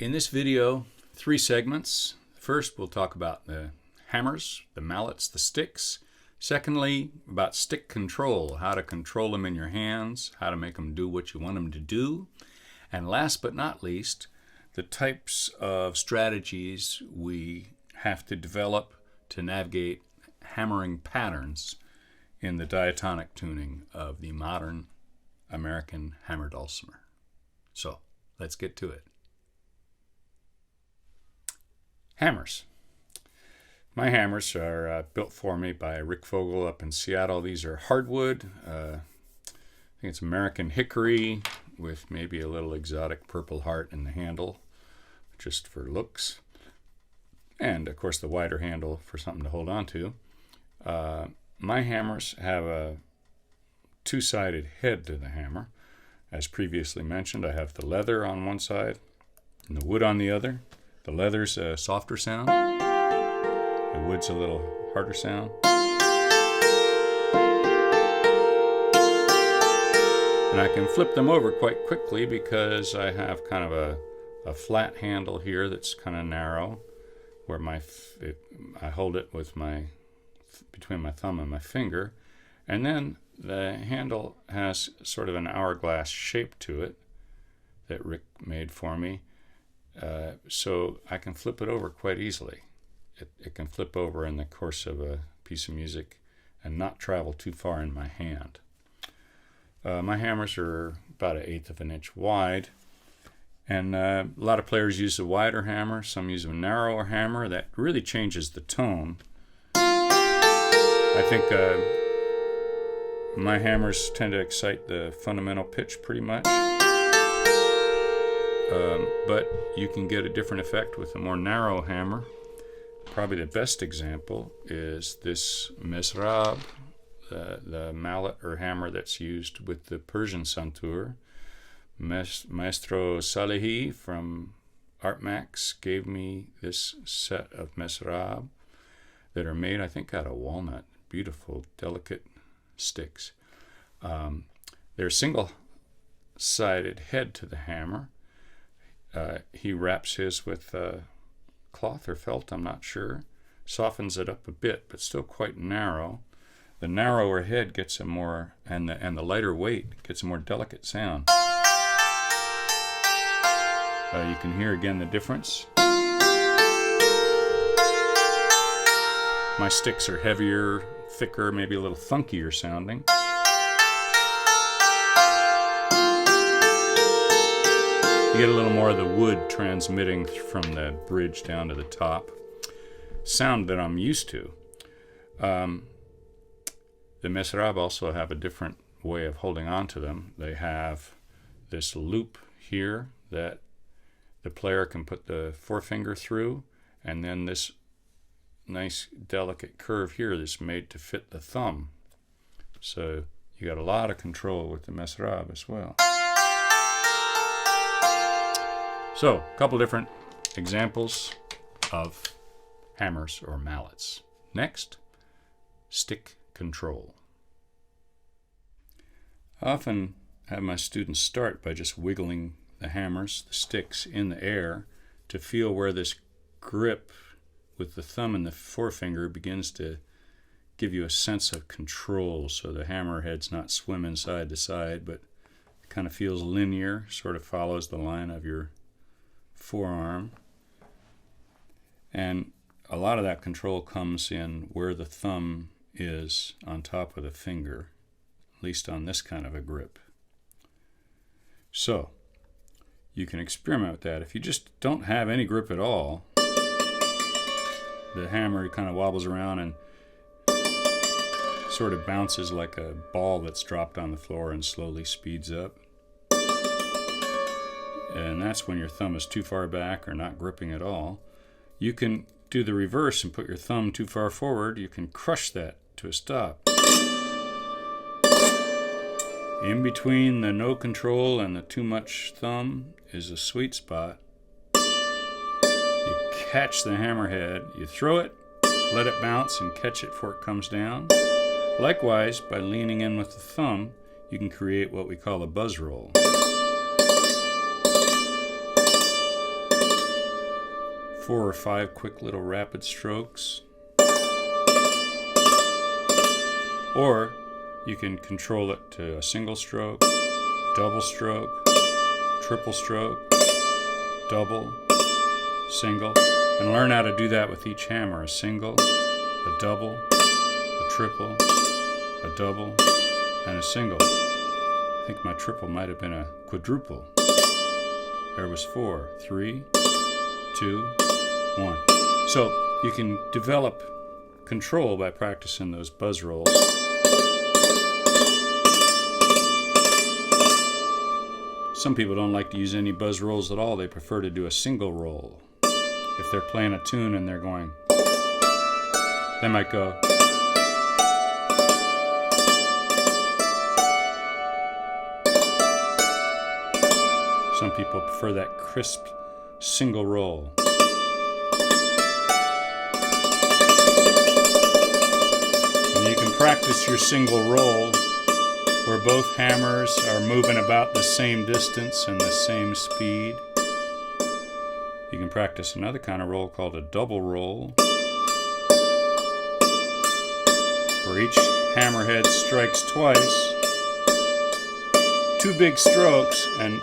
In this video, 3 segments. First, we'll talk about the hammers, the mallets, the sticks. Secondly, about stick control, how to control them in your hands, how to make them do what you want them to do. And last but not least, the types of strategies we have to develop to navigate hammering patterns in the diatonic tuning of the modern American hammer dulcimer. So, let's get to it. Hammers. My hammers are built for me by Rick Fogel up in Seattle. These are hardwood. I think it's American hickory with maybe a little exotic purple heart in the handle, just for looks. And, of course, the wider handle for something to hold on to. My hammers have a 2-sided head to the hammer. As previously mentioned, I have the leather on one side and the wood on the other. The leather's a softer sound. The wood's a little harder sound. And I can flip them over quite quickly because I have kind of a flat handle here that's kind of narrow, where I hold it with between my thumb and my finger. And then the handle has sort of an hourglass shape to it that Rick made for me. So I can flip it over quite easily. It can flip over in the course of a piece of music and not travel too far in my hand. My hammers are about 1/8 of an inch wide, and a lot of players use a wider hammer. Some use a narrower hammer. That really changes the tone. I think my hammers tend to excite the fundamental pitch pretty much. But you can get a different effect with a more narrow hammer. Probably the best example is this mesrab, the mallet or hammer that's used with the Persian santur. Maestro Salehi from ArtMax gave me this set of mesrab that are made, I think, out of walnut. Beautiful, delicate sticks. They're single-sided head to the hammer. He wraps his with cloth or felt, I'm not sure. Softens it up a bit, but still quite narrow. The narrower head gets a more, and the lighter weight gets a more delicate sound. You can hear again the difference. My sticks are heavier, thicker, maybe a little funkier sounding. You get a little more of the wood transmitting from the bridge down to the top. Sound that I'm used to. The mesrab also have a different way of holding on to them. They have this loop here that the player can put the forefinger through, and then this nice delicate curve here that's made to fit the thumb. So you got a lot of control with the mesrab as well. So, a couple different examples of hammers or mallets. Next, stick control. I often have my students start by just wiggling the hammers, the sticks, in the air to feel where this grip with the thumb and the forefinger begins to give you a sense of control, so the hammer head's not swimming side to side, but it kind of feels linear, sort of follows the line of your forearm. And a lot of that control comes in where the thumb is on top of the finger, at least on this kind of a grip. So you can experiment with that. If you just don't have any grip at all, the hammer kind of wobbles around and sort of bounces like a ball that's dropped on the floor and slowly speeds up. And that's when your thumb is too far back or not gripping at all. You can do the reverse and put your thumb too far forward. You can crush that to a stop. In between the no control and the too much thumb is a sweet spot. You catch the hammerhead, you throw it, let it bounce and catch it before it comes down. Likewise, by leaning in with the thumb, you can create what we call a buzz roll. 4 or 5 quick little rapid strokes. Or you can control it to a single stroke, double stroke, triple stroke, double, single, and learn how to do that with each hammer. A single, a double, a triple, a double, and a single. I think my triple might have been a quadruple. There was 4, 3, 2, 1. So you can develop control by practicing those buzz rolls. Some people don't like to use any buzz rolls at all. They prefer to do a single roll. If they're playing a tune and they're going, they might go. Some people prefer that crisp single roll. And you can practice your single roll where both hammers are moving about the same distance and the same speed. You can practice another kind of roll called a double roll, where each hammerhead strikes twice, 2 big strokes, and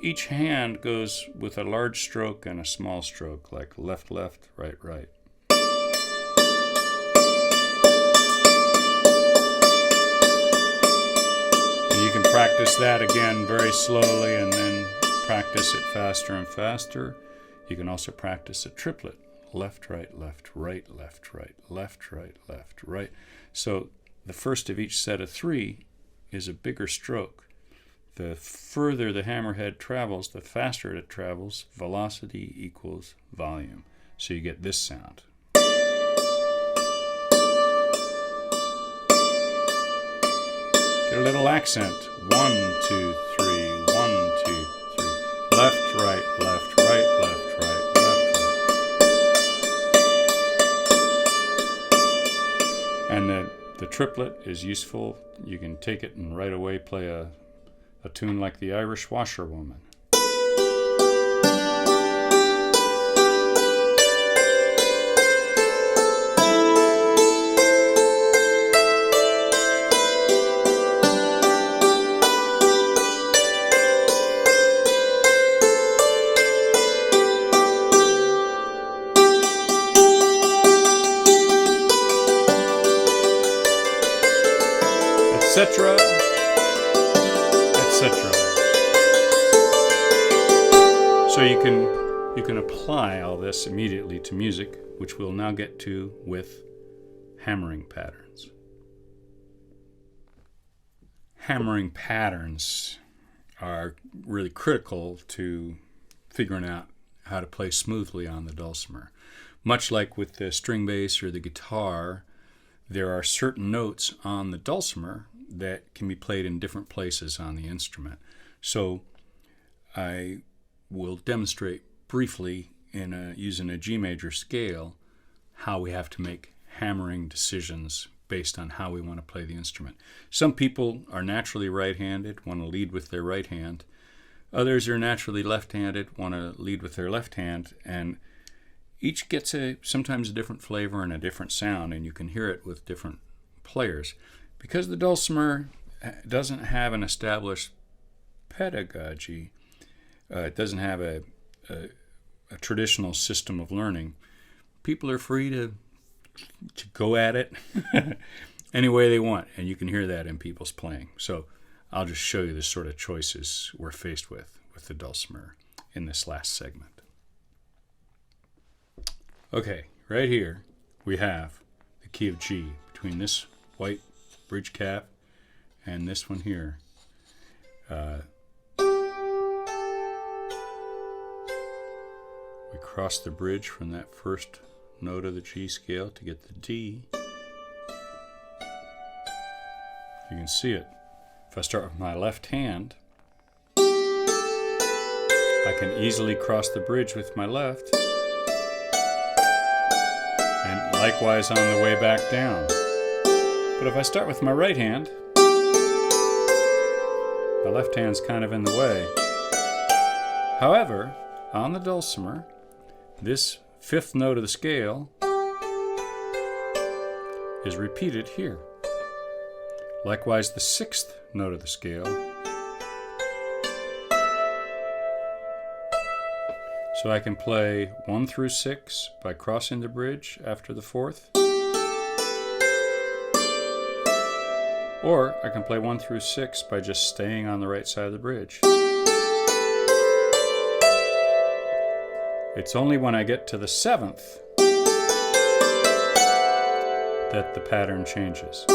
each hand goes with a large stroke and a small stroke, like left, left, right, right. You can practice that again very slowly and then practice it faster and faster. You can also practice a triplet. Left, right, left, right, left, right, left, right, left, right. So the first of each set of 3 is a bigger stroke. The further the hammerhead travels, the faster it travels. Velocity equals volume. So you get this sound. Get a little accent. 1, 2, 3, 1, 2, 3. Left, right, left, right, left, right, left, right. And the triplet is useful. You can take it and right away play a tune like the Irish Washerwoman. Etc., etc. So you can apply all this immediately to music, which we'll now get to with hammering patterns. Hammering patterns are really critical to figuring out how to play smoothly on the dulcimer. Much like with the string bass or the guitar, there are certain notes on the dulcimer that can be played in different places on the instrument. So I will demonstrate briefly using a G major scale how we have to make hammering decisions based on how we want to play the instrument. Some people are naturally right-handed, want to lead with their right hand. Others are naturally left-handed, want to lead with their left hand, and each gets sometimes a different flavor and a different sound, and you can hear it with different players. Because the dulcimer doesn't have an established pedagogy, it doesn't have a traditional system of learning, people are free to go at it any way they want, and you can hear that in people's playing. So I'll just show you the sort of choices we're faced with the dulcimer in this last segment. Okay, right here we have the key of G between this white bridge cap and this one here. We cross the bridge from that first note of the G scale to get the D. You can see it. If I start with my left hand, I can easily cross the bridge with my left, and likewise on the way back down. But if I start with my right hand, my left hand's kind of in the way. However, on the dulcimer, this fifth note of the scale is repeated here. Likewise, the sixth note of the scale. So I can play 1 through 6 by crossing the bridge after the fourth. Or I can play 1 through 6 by just staying on the right side of the bridge. It's only when I get to the seventh that the pattern changes.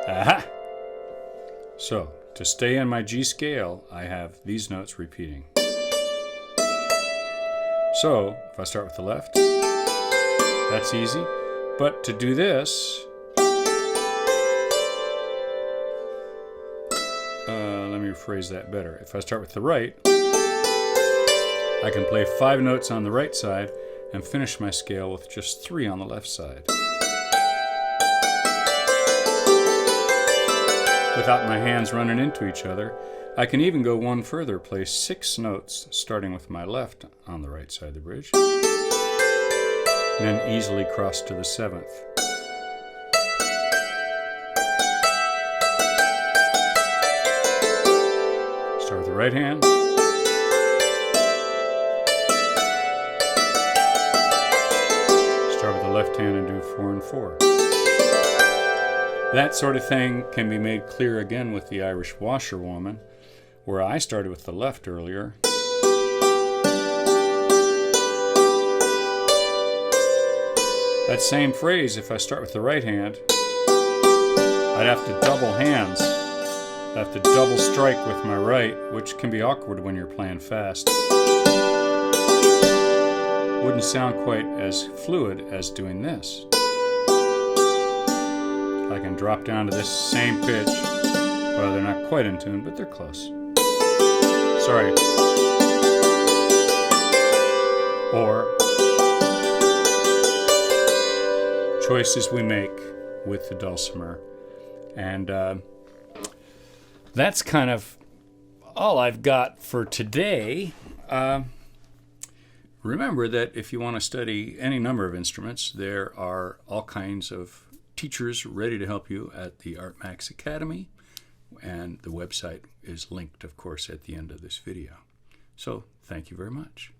Aha! So, to stay in my G scale, I have these notes repeating. So, if I start with the left, that's easy. But to do this, let me rephrase that better. If I start with the right, I can play 5 notes on the right side and finish my scale with just 3 on the left side, without my hands running into each other. I can even go one further, play 6 notes starting with my left on the right side of the bridge, and then easily cross to the 7th. Start with the right hand, start with the left hand and do 4 and 4. That sort of thing can be made clear again with the Irish washerwoman, where I started with the left earlier. That same phrase, if I start with the right hand, I'd have to double hands. I have to double strike with my right, which can be awkward when you're playing fast. Wouldn't sound quite as fluid as doing this. I can drop down to this same pitch. Well, they're not quite in tune, but they're close. Sorry. Or choices we make with the dulcimer. And that's kind of all I've got for today. Remember that if you want to study any number of instruments, there are all kinds of teachers ready to help you at the ArtMax Academy, and the website is linked, of course, at the end of this video. So, thank you very much.